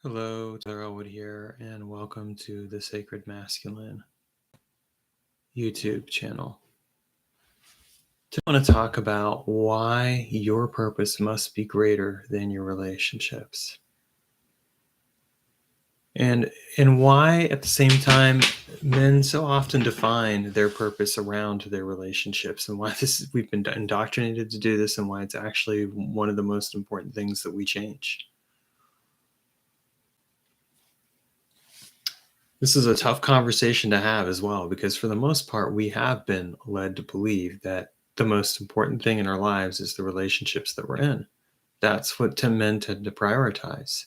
Hello, Taylor Elwood here, and welcome to the Sacred Masculine YouTube channel. Today I want to talk about why your purpose must be greater than your relationships. And why at the same time men so often define their purpose around their relationships, and why we've been indoctrinated to do this, and why it's actually one of the most important things that we change. This is a tough conversation to have as well, because for the most part, we have been led to believe that the most important thing in our lives is the relationships that we're in. That's what men tend to prioritize.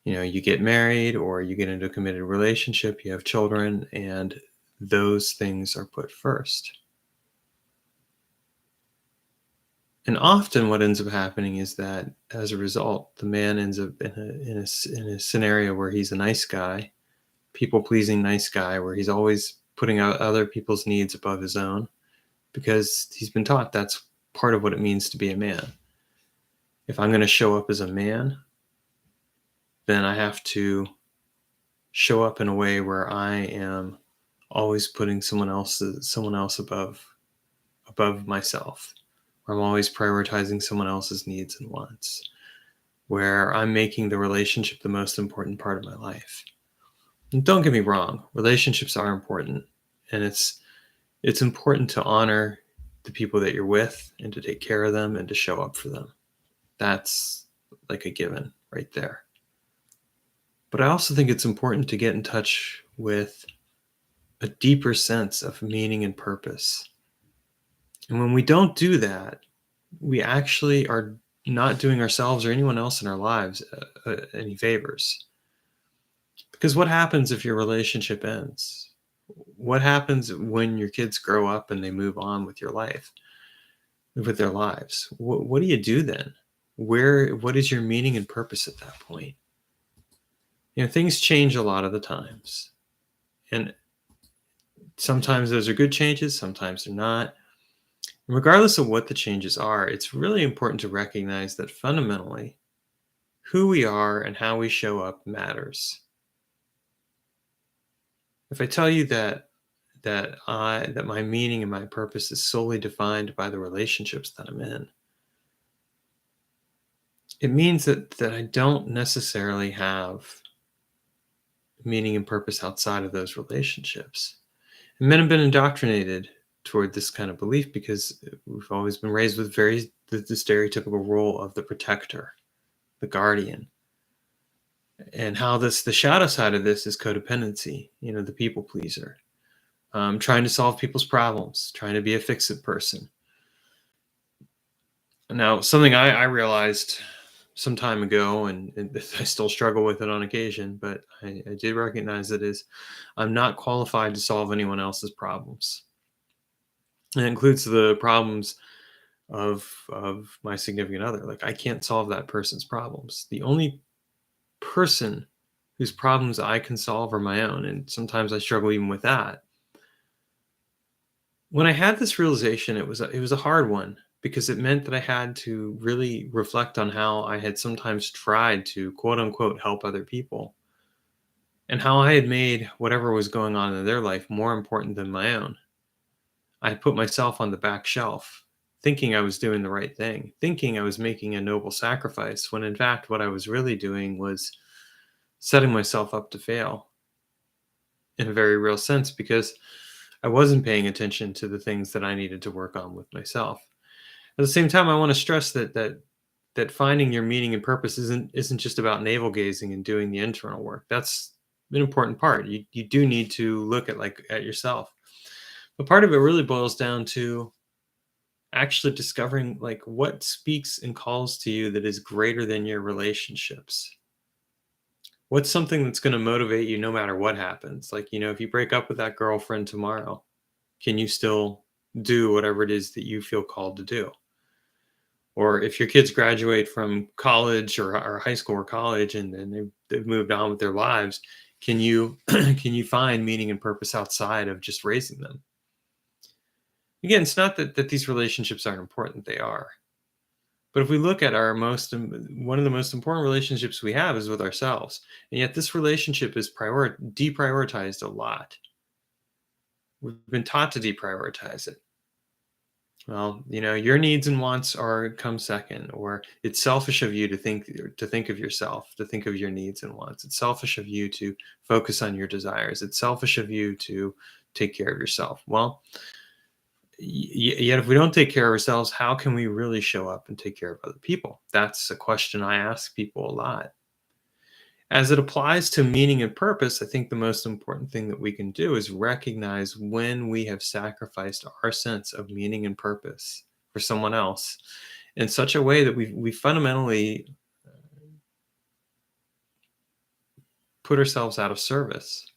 You get married or you get into a committed relationship, you have children, and those things are put first. And often what ends up happening is that as a result, the man ends up in a scenario where he's a nice guy, people-pleasing nice guy, where he's always putting out other people's needs above his own, because he's been taught that's part of what it means to be a man. If I'm going to show up as a man, then I have to show up in a way where I am always putting someone else above myself. I'm always prioritizing someone else's needs and wants, where I'm making the relationship the most important part of my life. And don't get me wrong, relationships are important, and it's important to honor the people that you're with and to take care of them and to show up for them. That's like a given right there. But I also think it's important to get in touch with a deeper sense of meaning and purpose. And when we don't do that, we actually are not doing ourselves or anyone else in our lives any favors. Because what happens if your relationship ends? What happens when your kids grow up and they move on with their lives? What do you do then? What is your meaning and purpose at that point? Things change a lot of the times. And sometimes those are good changes, sometimes they're not. Regardless of what the changes are, it's really important to recognize that fundamentally, who we are and how we show up matters. If I tell you that my meaning and my purpose is solely defined by the relationships that I'm in, it means that I don't necessarily have meaning and purpose outside of those relationships. And men have been indoctrinated toward this kind of belief because we've always been raised with the stereotypical role of the protector, the guardian. And how the shadow side of this is codependency, the people pleaser, trying to solve people's problems, trying to be a fix-it person. Now, something I realized some time ago, and I still struggle with it on occasion, but I did recognize it, is I'm not qualified to solve anyone else's problems. And it includes the problems of my significant other. Like, I can't solve that person's problems. The only person whose problems I can solve are my own, and sometimes I struggle even with that. When I had this realization, it was a hard one, because it meant that I had to really reflect on how I had sometimes tried to, quote unquote, help other people, and how I had made whatever was going on in their life more important than my own. I had put myself on the back shelf, thinking I was doing the right thing, thinking I was making a noble sacrifice, when in fact what I was really doing was setting myself up to fail in a very real sense, because I wasn't paying attention to the things that I needed to work on with myself. At the same time, I want to stress that finding your meaning and purpose isn't just about navel gazing and doing the internal work. That's an important part. You do need to look at yourself. But part of it really boils down to actually discovering what speaks and calls to you that is greater than your relationships. What's something that's going to motivate you no matter what happens? If you break up with that girlfriend tomorrow, can you still do whatever it is that you feel called to do? Or if your kids graduate from college or high school or college, and then they've moved on with their lives, can you can you find meaning and purpose outside of just raising them? Again, it's not that these relationships aren't important. They are. But if we look at one of the most important relationships we have is with ourselves. And yet this relationship is deprioritized a lot. We've been taught to deprioritize it. Well, your needs and wants are come second, or it's selfish of you to think of yourself, to think of your needs and wants. It's selfish of you to focus on your desires. It's selfish of you to take care of yourself. Well, yet if we don't take care of ourselves, how can we really show up and take care of other people? That's a question I ask people a lot. As it applies to meaning and purpose, I think the most important thing that we can do is recognize when we have sacrificed our sense of meaning and purpose for someone else in such a way that we fundamentally put ourselves out of service.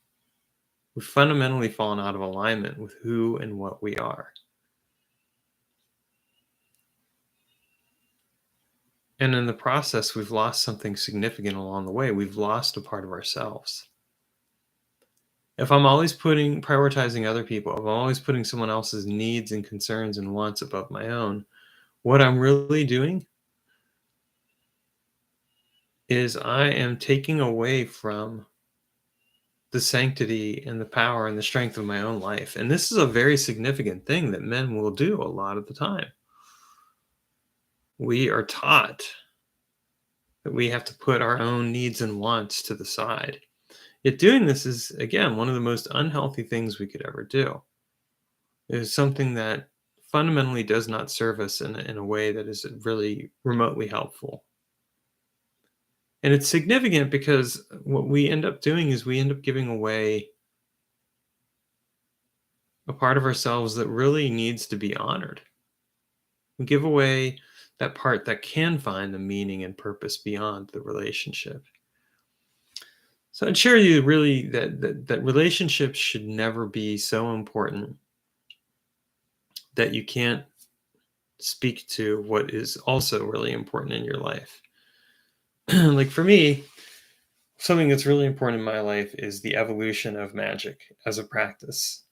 We've fundamentally fallen out of alignment with who and what we are. And in the process, we've lost something significant along the way. We've lost a part of ourselves. If I'm always prioritizing other people, if I'm always putting someone else's needs and concerns and wants above my own, what I'm really doing is I am taking away from the sanctity and the power and the strength of my own life. And this is a very significant thing that men will do a lot of the time. We are taught that we have to put our own needs and wants to the side. Yet doing this is, again, one of the most unhealthy things we could ever do. It is something that fundamentally does not serve us in a way that is really remotely helpful. And it's significant because what we end up doing is we end up giving away a part of ourselves that really needs to be honored. We give away that part that can find the meaning and purpose beyond the relationship. So I'd share you really that relationships should never be so important that you can't speak to what is also really important in your life. Like for me, something that's really important in my life is the evolution of magic as a practice.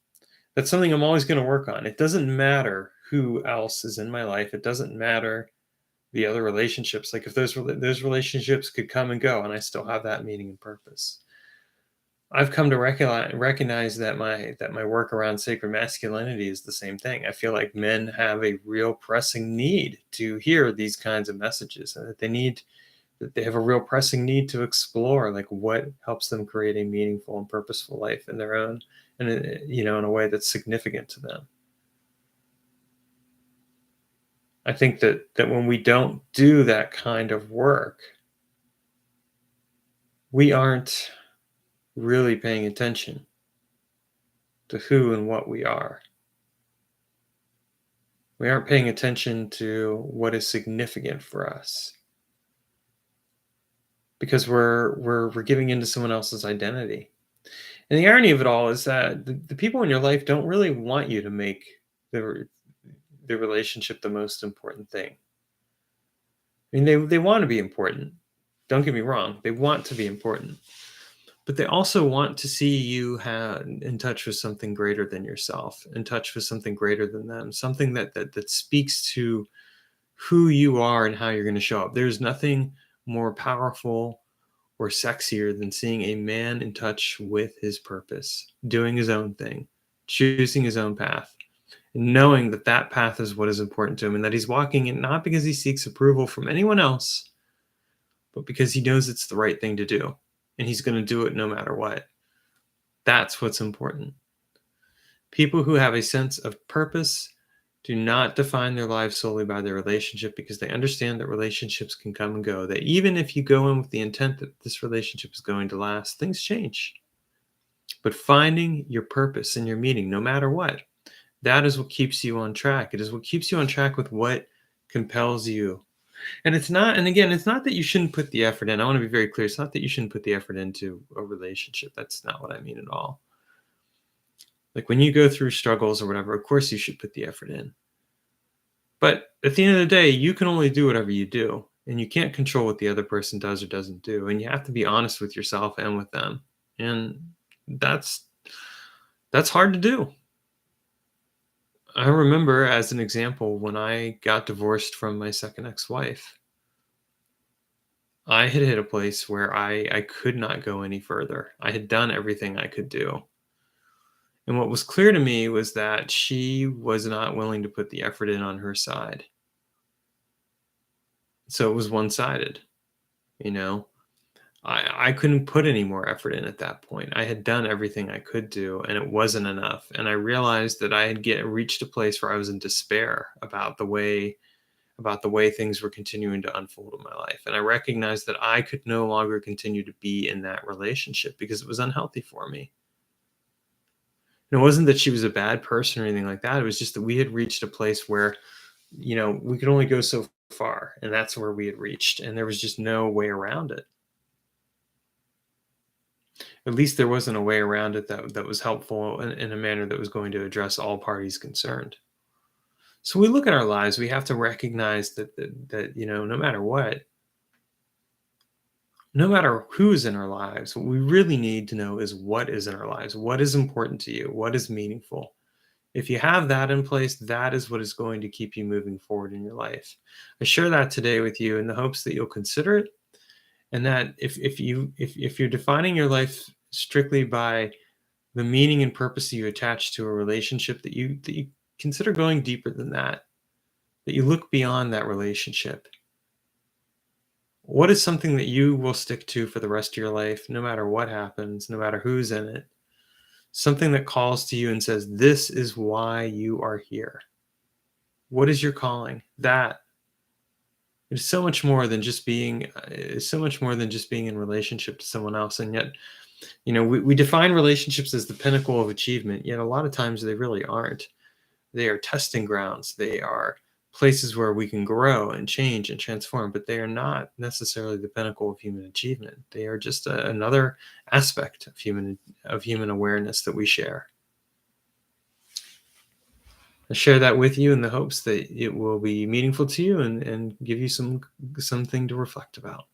That's something I'm always going to work on. It doesn't matter who else is in my life. It doesn't matter the other relationships. Like if those relationships could come and go, and I still have that meaning and purpose. I've come to recognize that my work around sacred masculinity is the same thing. I feel like men have a real pressing need to hear these kinds of messages, and that they have a real pressing need to explore like what helps them create a meaningful and purposeful life in their own, and in a way that's significant to them. I think that when we don't do that kind of work, we aren't really paying attention to who and what we are. We aren't paying attention to what is significant for us because we're giving into someone else's identity. And the irony of it all is that the people in your life don't really want you to make the relationship the most important thing. I mean, they want to be important. Don't get me wrong; they want to be important, but they also want to see you in touch with something greater than yourself, in touch with something greater than them, something that speaks to who you are and how you're going to show up. There's nothing more powerful or sexier than seeing a man in touch with his purpose, doing his own thing, choosing his own path, and knowing that that path is what is important to him and that he's walking it not because he seeks approval from anyone else, but because he knows it's the right thing to do and he's going to do it no matter what. That's what's important. People who have a sense of purpose do not define their lives solely by their relationship because they understand that relationships can come and go. That even if you go in with the intent that this relationship is going to last, things change. But finding your purpose and your meaning, no matter what, that is what keeps you on track. It is what keeps you on track with what compels you. And it's not that you shouldn't put the effort in. I want to be very clear. It's not that you shouldn't put the effort into a relationship. That's not what I mean at all. Like when you go through struggles or whatever, of course you should put the effort in. But at the end of the day, you can only do whatever you do. And you can't control what the other person does or doesn't do. And you have to be honest with yourself and with them. And that's hard to do. I remember, as an example, when I got divorced from my second ex-wife, I had hit a place where I could not go any further. I had done everything I could do. And what was clear to me was that she was not willing to put the effort in on her side. So it was one-sided, you know? I couldn't put any more effort in at that point. I had done everything I could do, and it wasn't enough. And I realized that I had get reached a place where I was in despair about the way things were continuing to unfold in my life. And I recognized that I could no longer continue to be in that relationship because it was unhealthy for me. And it wasn't that she was a bad person or anything like that. It was just that we had reached a place where, we could only go so far, and that's where we had reached. And there was just no way around it. At least there wasn't a way around it that was helpful in a manner that was going to address all parties concerned. So we look at our lives, we have to recognize that no matter what, no matter who's in our lives, what we really need to know is what is in our lives, what is important to you, what is meaningful. If you have that in place, that is what is going to keep you moving forward in your life. I share that today with you in the hopes that you'll consider it, and that if you're defining your life strictly by the meaning and purpose you attach to a relationship, that you consider going deeper than that you look beyond that relationship. What is something that you will stick to for the rest of your life, no matter what happens, no matter who's in it? Something that calls to you and says, "This is why you are here." What is your calling? That is so much more than just being is so much more than just being in relationship to someone else. And yet, we define relationships as the pinnacle of achievement, yet a lot of times they really aren't. They are testing grounds. They are places where we can grow and change and transform, but they are not necessarily the pinnacle of human achievement. They are just another aspect of human awareness that we share. I share that with you in the hopes that it will be meaningful to you and give you something to reflect about.